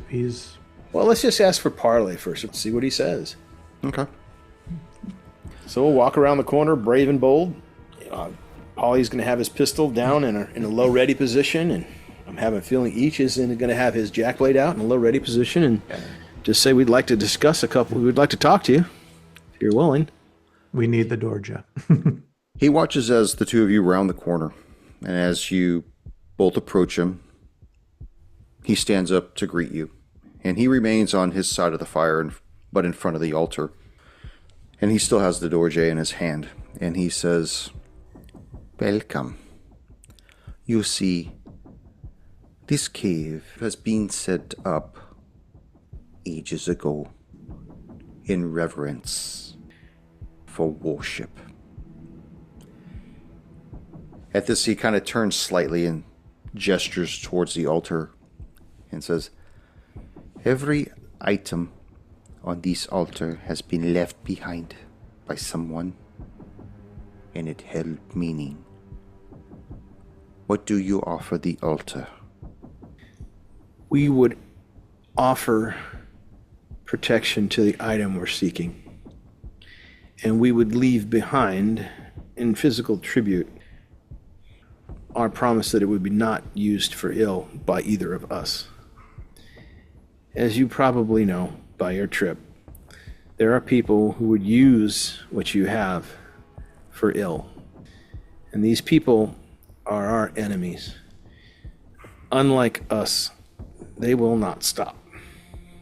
Well, let's just ask for parley first. Let's see what he says. Okay. So we'll walk around the corner, brave and bold. Polly's going to have his pistol down in a low ready position, and I'm having a feeling each is going to have his jack blade out in a low ready position, and just say we'd like to discuss we'd like to talk to you, if you're willing. We need the Dorja. He watches as the two of you round the corner, and as you both approach him, he stands up to greet you, and he remains on his side of the fire, but in front of the altar, and he still has the Dorje in his hand, and he says, "Welcome. You see, this cave has been set up ages ago in reverence for worship." At this, he kind of turns slightly and gestures towards the altar and says, "Every item on this altar has been left behind by someone, and it held meaning. What do you offer the altar? We would offer protection to the item we're seeking, and we would leave behind, in physical tribute, our promise that it would be not used for ill by either of us. As you probably know by your trip, there are people who would use what you have for ill, and these people are our enemies. Unlike us, they will not stop.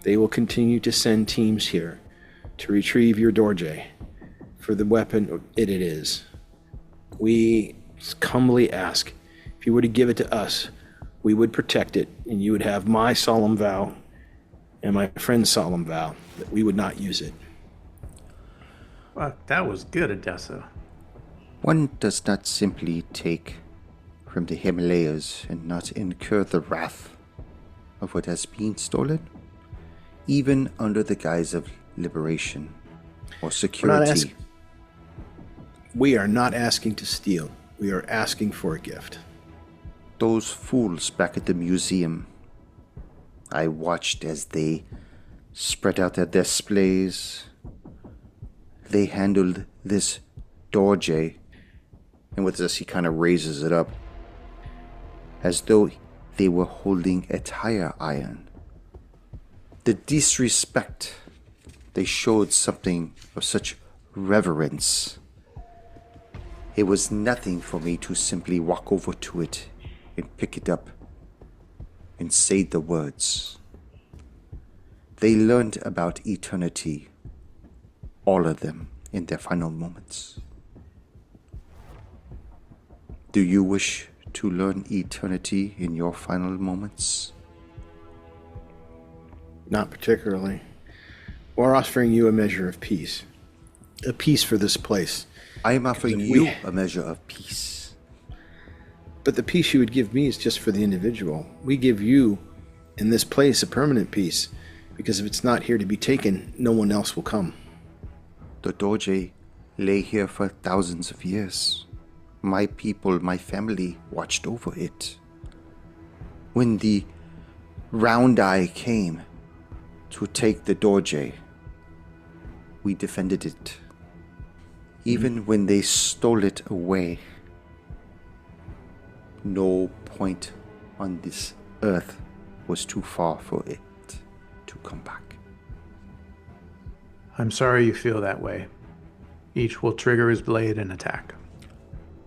They will continue to send teams here to retrieve your Dorje for the weapon it is. We humbly ask, if you were to give it to us, we would protect it, and you would have my solemn vow and my friend's solemn vow that we would not use it. Well, that was good, Odessa. One does not simply take from the Himalayas and not incur the wrath of what has been stolen, even under the guise of liberation or security. We are not asking to steal. We are asking for a gift. Those fools back at the museum, I watched as they spread out their displays. They handled this Dorje, and with this he kind of raises it up, as though they were holding a tire iron. The disrespect, they showed something of such reverence. It was nothing for me to simply walk over to it and pick it up and say the words. They learned about eternity, all of them, in their final moments. Do you wish to learn eternity in your final moments? Not particularly. We're offering you a measure of peace. A peace for this place. I am offering you a measure of peace. But the peace you would give me is just for the individual. We give you, in this place, a permanent peace. Because if it's not here to be taken, no one else will come. The Dorje lay here for thousands of years. My people, my family, watched over it. When the Round Eye came to take the Dorje, we defended it. Even when they stole it away, no point on this earth was too far for it to come back. I'm sorry you feel that way. Each will trigger his blade and attack.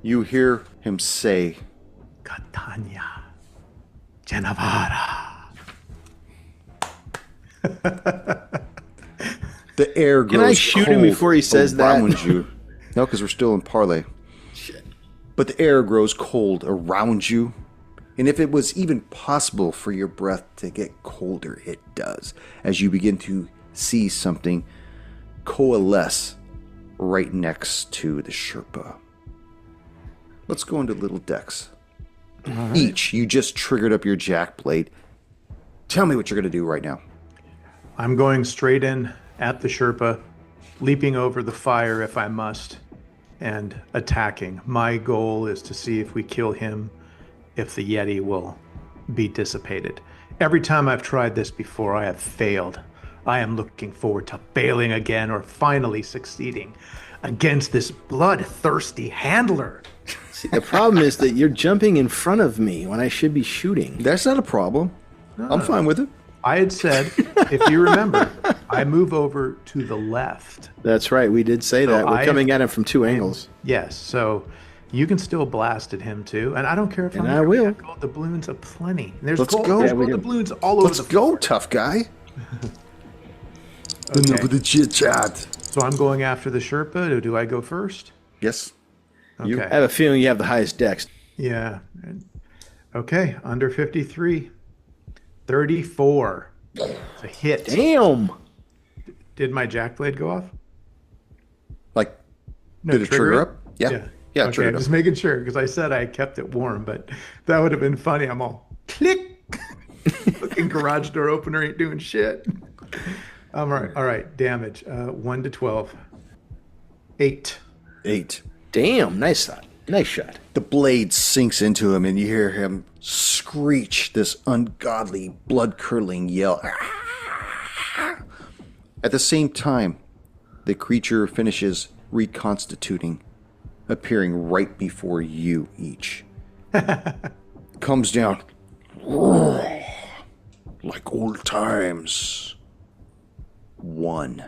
You hear him say, Catania Genavara. the air grows Can I shoot him before he says around that? you. No, because we're still in parlay. Shit. But the air grows cold around you. And if it was even possible for your breath to get colder, it does. As you begin to see something coalesce right next to the Sherpa. Let's go into little decks. Right. Each, you just triggered up your jack blade. Tell me what you're going to do right now. I'm going straight in at the Sherpa, leaping over the fire if I must, and attacking. My goal is to see if we kill him, if the Yeti will be dissipated. Every time I've tried this before, I have failed. I am looking forward to failing again or finally succeeding against this bloodthirsty handler. See, the problem is that you're jumping in front of me when I should be shooting. That's not a problem. No. I'm fine with it. I had said, if you remember, I move over to the left. That's right. We did say that. We're coming at him from two angles. Yes. So you can still blast at him too. And I don't care if and I will. Gold doubloons aplenty. There's Let's gold, go. There's gold doubloons all over Let's go, tough guy. Okay. Enough with the chit chat. So I'm going after the Sherpa. Or do I go first? Yes. Okay. I have a feeling you have the highest dex. Yeah. Okay. Under 53. 34. It's a hit. Damn. Did my jack blade go off? Like, No, did it trigger up? Yeah. Yeah, okay, I'm just making sure because I said I kept it warm, but that would have been funny. I'm all click. Fucking garage door opener ain't doing shit. All right. All right. Damage. 1 to 12. 8. 8. Damn, nice shot. Nice shot. The blade sinks into him, and you hear him screech this ungodly, blood-curdling yell. At the same time, the creature finishes reconstituting, appearing right before you each. Comes down. Like old times. 1.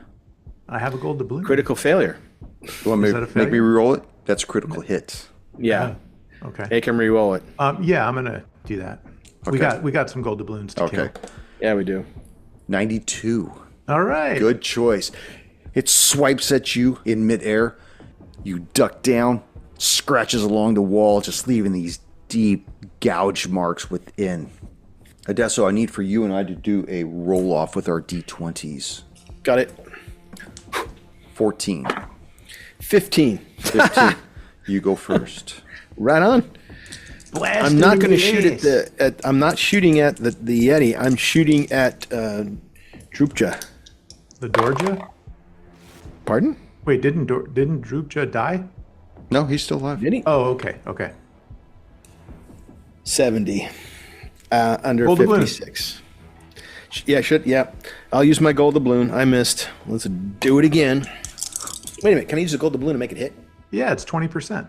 I have a gold doubloon. Critical failure. You want me Is that to a failure? make me re-roll it? That's a critical hit. Yeah. Okay. They can re-roll it. Yeah, I'm gonna do that. Okay. We got some gold doubloons to Okay. kill. Yeah, we do. 92. All right. Good choice. It swipes at you in midair. You duck down, scratches along the wall, just leaving these deep gouge marks within. Adesso, I need for you and I to do a roll off with our D20s. Got it. 14. 15. 15. You go first. Right on. Blast I'm not in going to the shoot ace. I'm not shooting at the Yeti. I'm shooting at Drupja. The Dorja? Pardon? Wait, didn't Drupja die? No, he's still alive. Did he? Oh, okay. Okay. 70. Under Gold doubloon. 56. Yeah, should. Yeah. I'll use my gold doubloon. I missed. Let's do it again. Wait a minute. Can I use the gold doubloon to make it hit? Yeah, it's 20%.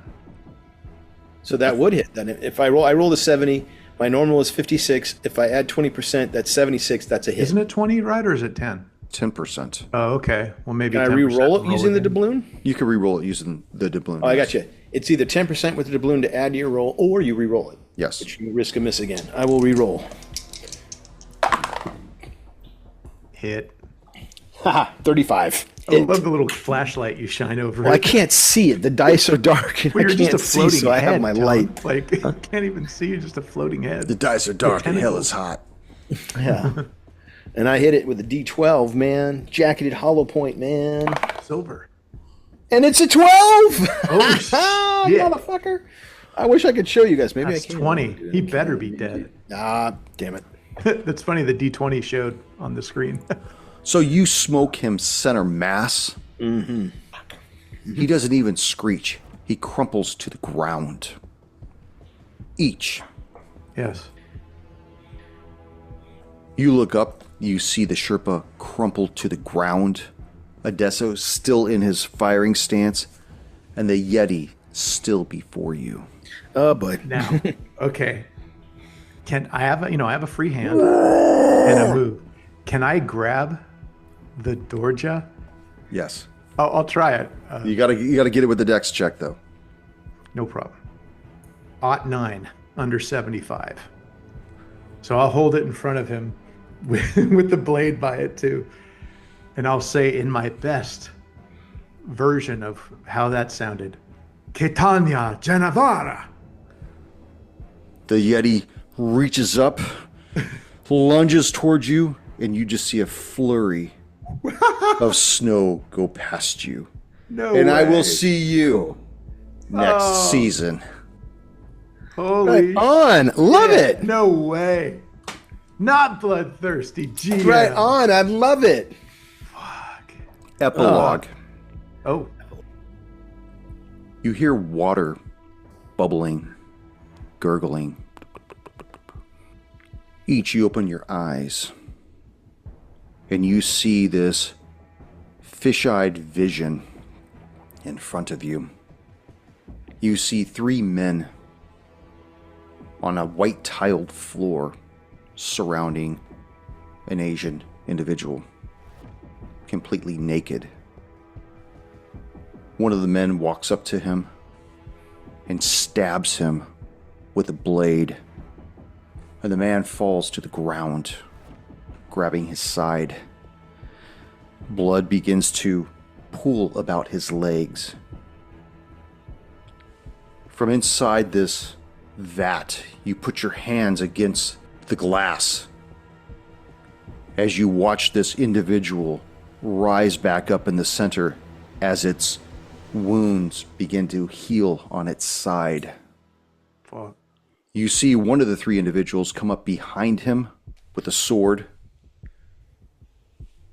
So that would hit. Then if I roll a 70, my normal is 56. If I add 20%, that's 76. That's a hit. Isn't it 20, right, or is it 10? 10%. Oh, okay. Well, maybe Can I 10% re-roll it roll using the again. doubloon? You can re-roll it using the doubloon. Oh, I got you. It's either 10% with the doubloon to add to your roll, or you re-roll it. Yes. But you risk a miss again. I will re-roll. Hit. Haha, 35. I love the little flashlight you shine over Well, I it. can't see it. The dice are dark, and Well, I you're just can't a see, floating so I head, have my John. light. Like, I can't even see. You're just a floating head. The dice are dark and hell tentacles. is hot. Yeah. And I hit it with a D12, man. Jacketed hollow point, man. Silver. And it's a 12! Oh, shit. Motherfucker. I wish I could show you guys. Maybe That's I can. 20. He better be dead. Ah, damn it. That's funny. The D20 showed on the screen. So you smoke him center mass. Mm-hmm. He doesn't even screech. He crumples to the ground. Each. Yes. You look up, you see the Sherpa crumple to the ground. Adesso still in his firing stance, and the Yeti still before you. Oh, boy. Now, okay. Can I have I have a free hand and a move. Can I grab the Dorja? Yes. I'll try it. You gotta get it with the dex check though. No problem. 9 under 75. So I'll hold it in front of him with the blade by it too. And I'll say in my best version of how that sounded, Ketania Janavara. The Yeti reaches up, lunges towards you, and you just see a flurry of snow go past you. No And I way. will see you next season. Holy Right on. Love shit. it. No way. Not bloodthirsty. GM. Right on. I love it. Fuck. Epilogue. Oh. You hear water bubbling, gurgling. Each you open your eyes, and you see this fish-eyed vision in front of you. You see 3 men on a white tiled floor surrounding an Asian individual, completely naked. One of the men walks up to him and stabs him with a blade, and the man falls to the ground, grabbing his side. Blood begins to pool about his legs. From inside this vat, you put your hands against the glass as you watch this individual rise back up in the center as its wounds begin to heal on its side. Fuck. You see one of the 3 individuals come up behind him with a sword,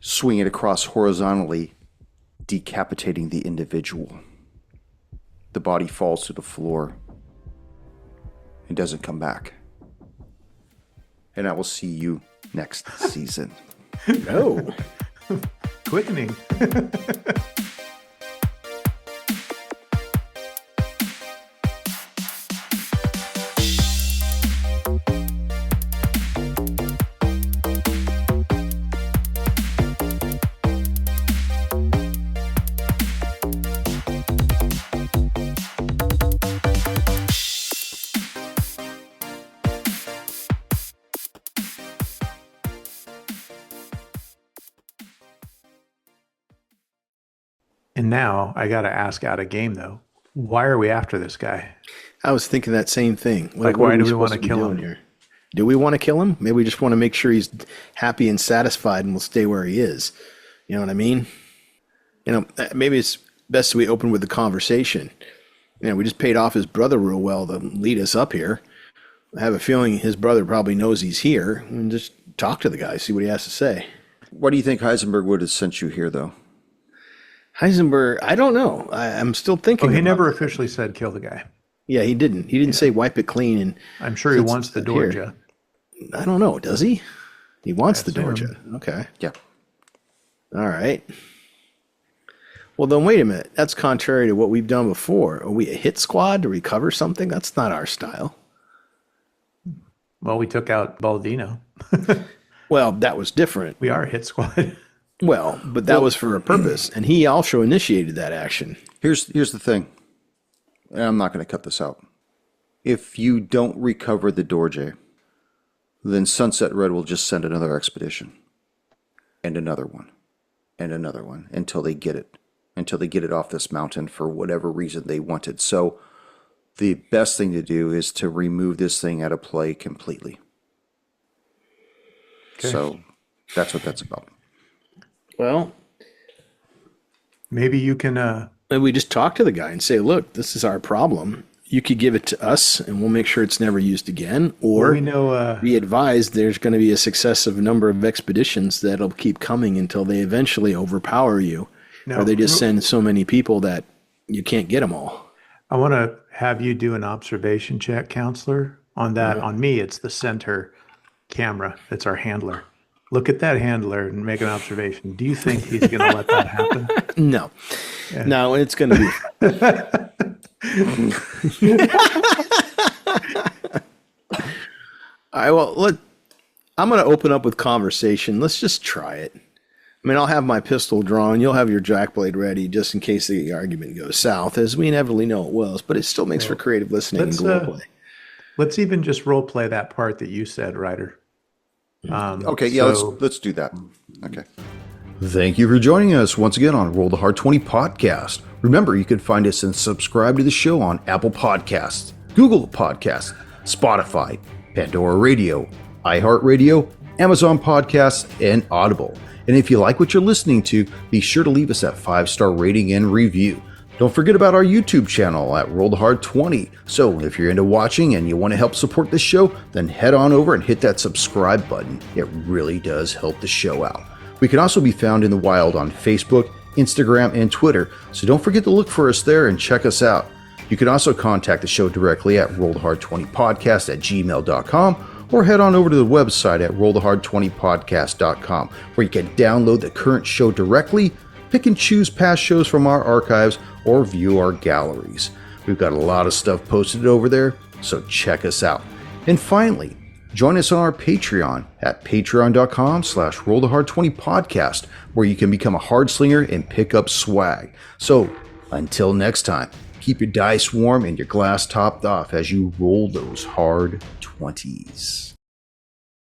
swing it across horizontally, decapitating the individual. The body falls to the floor and doesn't come back. And I will see you next season. Oh. Quickening. And now I got to ask out of game, though. Why are we after this guy? I was thinking that same thing. Like, why do we want to kill him here? Do we want to kill him? Maybe we just want to make sure he's happy and satisfied and will stay where he is. You know what I mean? Maybe it's best we open with the conversation. We just paid off his brother real well to lead us up here. I have a feeling his brother probably knows he's here. And just talk to the guy, see what he has to say. Why do you think Heisenberg would have sent you here, though? Heisenberg, I don't know. I'm still thinking. Oh, he never officially said kill the guy. Yeah, he didn't. He didn't say wipe it clean. And I'm sure he wants the Dorja. I don't know. Does he? He wants the Dorja. Okay. Yeah. All right. Well, then wait a minute. That's contrary to what we've done before. Are we a hit squad to recover something? That's not our style. Well, we took out Baldino. Well, that was different. We are a hit squad. Well, but that was for a purpose, and he also initiated that action. Here's the thing, and I'm not going to cut this out. If you don't recover the Dorje, then Sunset Red will just send another expedition, and another one, and another one, until they get it off this mountain for whatever reason they wanted. So the best thing to do is to remove this thing out of play completely. Okay. So that's what that's about. Well, maybe you can... And we just talk to the guy and say, look, this is our problem. You could give it to us, and we'll make sure it's never used again. Or be advised there's going to be a successive number of expeditions that'll keep coming until they eventually overpower you. No, or they just send so many people that you can't get them all. I want to have you do an observation check, counselor, on that. On me, it's the center camera. It's our handler. Look at that handler and make an observation. Do you think he's going to let that happen? No. Yeah. No, it's going to be... All right, well, I'm going to open up with conversation. Let's just try it. I mean, I'll have my pistol drawn. You'll have your jack blade ready just in case the argument goes south, as we inevitably know it will. But it still makes for creative listening and role play. Let's even just role play that part that you said, Ryder. Okay, yeah, let's do that. Okay. Thank you for joining us once again on Roll the Hard 20 podcast. Remember, you can find us and subscribe to the show on Apple Podcasts, Google Podcasts, Spotify, Pandora Radio, iHeart Radio, Amazon Podcasts, and Audible. And if you like what you're listening to, be sure to leave us that 5-star rating and review. Don't forget about our YouTube channel at Roll the Hard 20. So if you're into watching and you want to help support this show, then head on over and hit that subscribe button. It really does help the show out. We can also be found in the wild on Facebook, Instagram, and Twitter. So don't forget to look for us there and check us out. You can also contact the show directly at rollthehard20podcast@gmail.com or head on over to the website at rollthehard20podcast.com where you can download the current show directly, pick and choose past shows from our archives, or view our galleries. We've got a lot of stuff posted over there, so check us out. And finally, join us on our Patreon at patreon.com/rollthehard20podcast, where you can become a hard slinger and pick up swag. So until next time, keep your dice warm and your glass topped off as you roll those hard 20s.